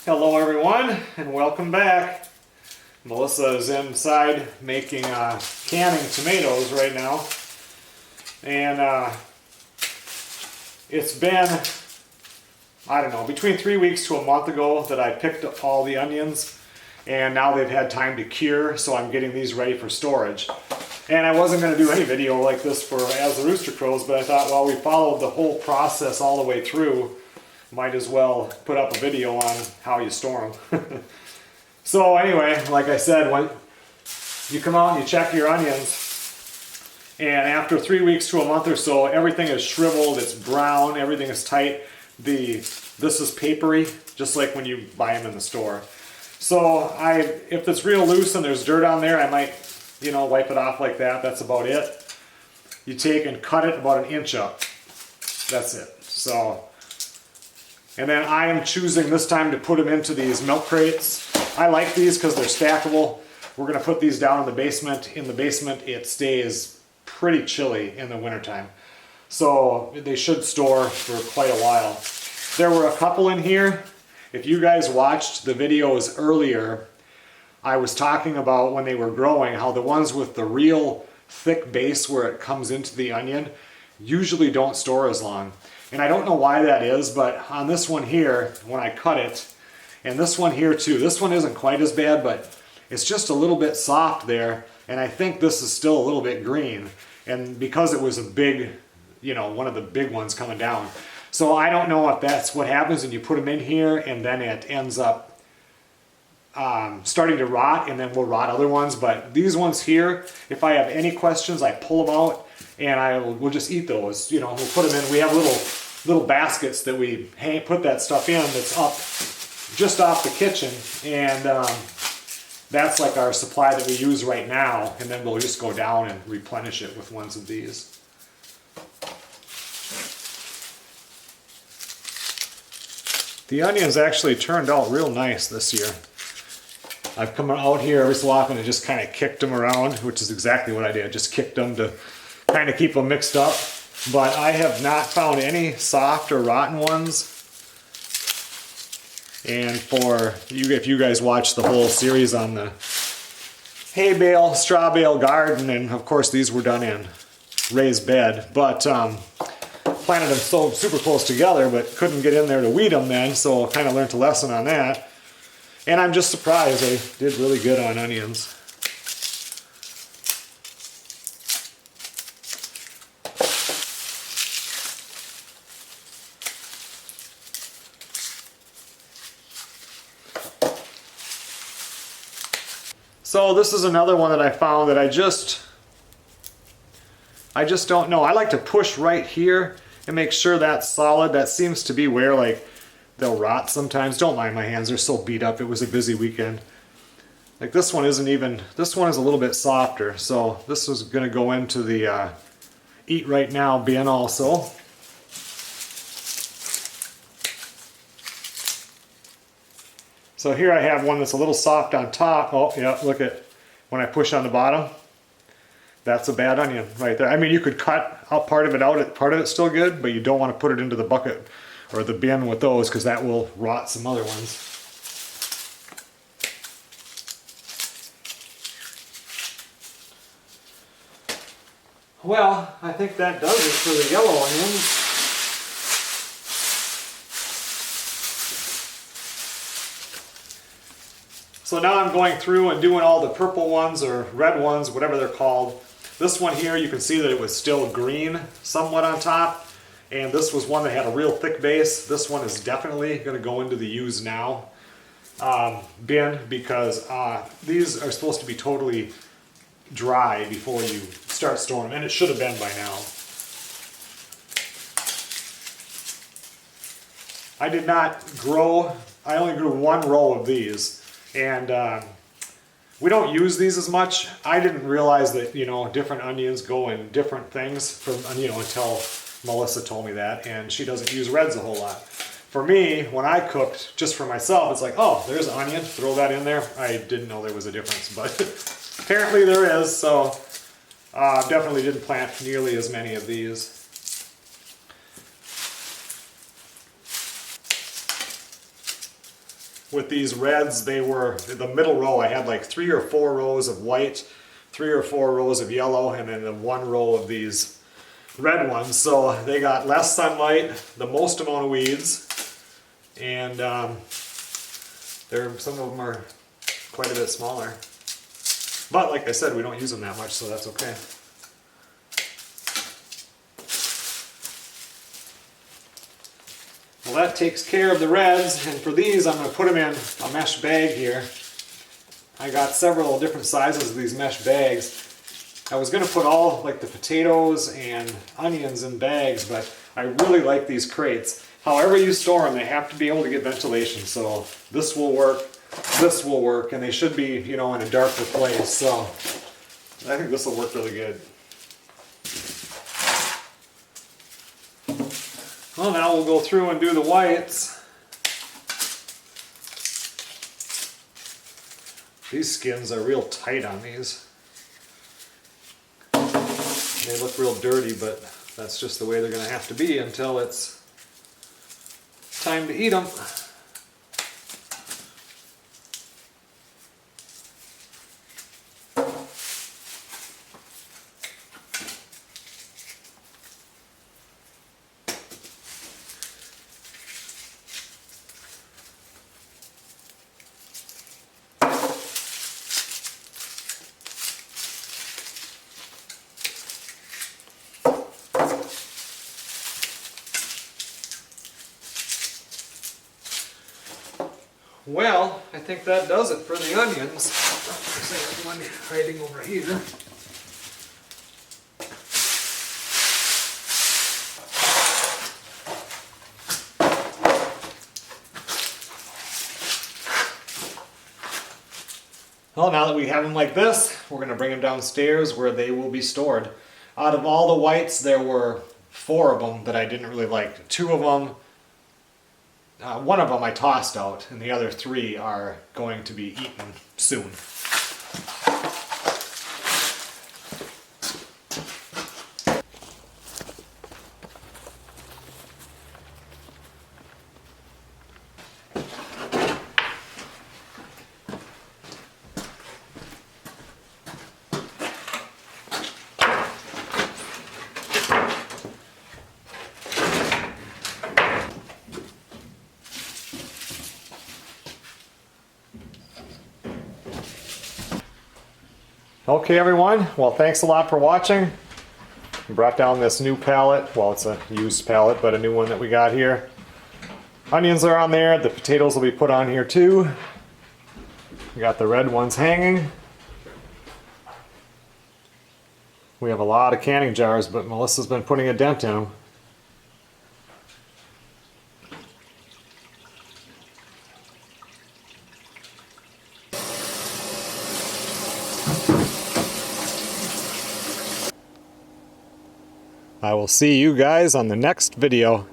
Hello everyone and welcome back. Melissa is inside making canning tomatoes right now, and it's been, I don't know, between 3 weeks to a month ago that I picked up all the onions, and now they've had time to cure, so I'm getting these ready for storage. And I wasn't going to do any video like this for As the Rooster Crows, but I thought, well, we followed the whole process all the way through, might as well put up a video on how you store them. So anyway, like I said, when you come out and you check your onions, and after 3 weeks to a month or so, everything is shriveled, it's brown, everything is tight. This is papery, just like when you buy them in the store. So if it's real loose and there's dirt on there, I might, wipe it off like that. That's about it. You take and cut it about 1 inch up. That's it. So, and then I am choosing this time to put them into these milk crates. I like these because they're stackable. We're going to put these down in the basement. In the basement, it stays pretty chilly in the wintertime. So they should store for quite a while. There were a couple in here. If you guys watched the videos earlier, I was talking about when they were growing, how the ones with the real thick base where it comes into the onion usually don't store as long. And I don't know why that is, but on this one here, when I cut it, and this one here too, this one isn't quite as bad, but it's just a little bit soft there, and I think this is still a little bit green. And because it was a big, one of the big ones coming down. So I don't know if that's what happens and you put them in here and then it ends up starting to rot, and then we'll rot other ones. But these ones here, if I have any questions, I pull them out and we'll just eat those. We'll put them in. We have little baskets that we put that stuff in that's up just off the kitchen, and that's like our supply that we use right now, and then we'll just go down and replenish it with ones of these. The onions actually turned out real nice this year. I've come out here every so often and just kind of kicked them around, which is exactly what I did. Just kicked them to kind of keep them mixed up. But I have not found any soft or rotten ones. And if you guys watched the whole series on the hay bale, straw bale garden, and of course these were done in raised bed, but planted them so super close together, but couldn't get in there to weed them then, so kind of learned a lesson on that. And I'm just surprised they did really good on onions. So this is another one that I found that I just don't know. I like to push right here and make sure that's solid. That seems to be where they'll rot sometimes. Don't mind my hands, they're so beat up. It was a busy weekend. Like this one isn't even, this one is a little bit softer. So this is gonna go into the eat right now bin also. So here I have one that's a little soft on top. Oh yeah, look at when I push on the bottom. That's a bad onion right there. I mean, you could cut out part of it out, part of it's still good, but you don't want to put it into the bucket or the bin with those because that will rot some other ones. Well, I think that does it for the yellow onions. So now I'm going through and doing all the purple ones or red ones, whatever they're called. This one here, you can see that it was still green somewhat on top. And this was one that had a real thick base. This one is definitely going to go into the use now bin because these are supposed to be totally dry before you start storing them. And it should have been by now. I did not grow, I only grew 1 row of these. And we don't use these as much. I didn't realize that, different onions go in different things until Melissa told me that, and she doesn't use reds a whole lot. For me, when I cooked just for myself, it's like, oh, there's an onion, throw that in there. I didn't know there was a difference, but apparently there is, so definitely didn't plant nearly as many of these. with these reds, they were, the middle row, I had like 3 or 4 rows of white, 3 or 4 rows of yellow, and then 1 row of these red ones. So they got less sunlight, the most amount of weeds, and some of them are quite a bit smaller. But like I said, we don't use them that much, so that's okay. Well, that takes care of the reds, and for these I'm going to put them in a mesh bag here. I got several different sizes of these mesh bags. I was going to put all like the potatoes and onions in bags, but I really like these crates. However you store them, they have to be able to get ventilation, so this will work, and they should be, you know, in a darker place, so I think this will work really good. Well, now we'll go through and do the whites. These skins are real tight on these. They look real dirty, but that's just the way they're going to have to be until it's time to eat them. Well, I think that does it for the onions. There's one hiding over here. Well, now that we have them like this, we're going to bring them downstairs where they will be stored. Out of all the whites, there were 4 of them that I didn't really like. 2 of them, one of them I tossed out, and the other 3 are going to be eaten soon. Okay everyone, well thanks a lot for watching. We brought down this new pallet. Well, it's a used pallet, but a new one that we got here. Onions are on there, the potatoes will be put on here too. We got the red ones hanging. We have a lot of canning jars, but Melissa's been putting a dent in them. I will see you guys on the next video.